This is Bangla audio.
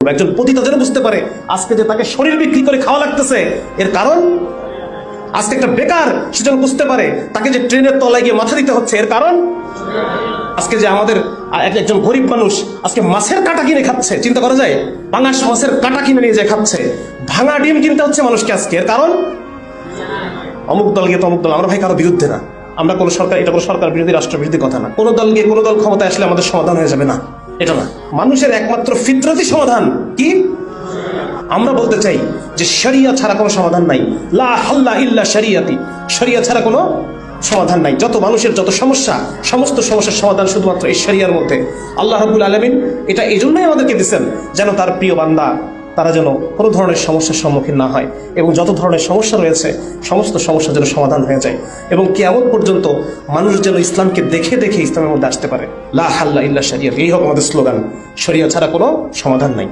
করবো। একজন পতিতা যেন বুঝতে পারে আজকে যে তাকে শরীর বিক্রি করে খাওয়া লাগতেছে এর কারণ, আজকে একটা বেকার সে যেন বুঝতে পারে তাকে যে ট্রেনের তলায় গিয়ে মাথা দিতে হচ্ছে এর কারণ, আজকে যে আমাদের একজন গরিব মানুষ আজকে মাছের কাঁটা কিনে খাচ্ছে, চিন্তা করা যায়, পাঙাশ মাছের কাঁটা কিনে নিয়ে যায় খাচ্ছে, ভাঙা ডিম কিনতে হচ্ছে মানুষকে আজকে, এর কারণ অমুক দল গিয়ে তমুক দল। আমরা ভাই কারো বিরুদ্ধে না, আমরা কোনো সরকার, এটা কোনো সরকার বিরোধী রাষ্ট্র বিরোধী কথা না। কোনো দল গিয়ে কোনো দল ক্ষমতায় আসলে আমাদের সমাধান হয়ে যাবে না, এটা না। মানুষের একমাত্র ফিতরতি সমাধান কি? আমরা বলতে চাই যে শরিয়া ছাড়া কোনো সমাধান নাই। লা হাল্লা ইল্লা শরিয়াতি, শরিয়া ছাড়া কোনো সমাধান নাই। যত মানুষের যত সমস্যা, সমস্ত সমস্যার সমাধান শুধুমাত্র এই শরিয়ার মধ্যে। আল্লাহ রাব্বুল আলামিন এটা এই জন্যই আমাদেরকে দিচ্ছেন যেন তার প্রিয় বান্দা তারা যেন কোনো ধরনের সমস্যার সম্মুখীন না হয়, এবং যত ধরনের সমস্যা রয়েছে সমস্ত সমস্যা যেন সমাধান হয়ে যায়, এবং কিয়ামত পর্যন্ত মানুষ যেন ইসলামকে দেখে দেখে ইসলামের মধ্যে আসতে পারে। লা হাল্লা ইল্লা শরিয়া, এই হোক আমাদের স্লোগান, শরিয়া ছাড়া কোনো সমাধান নাই।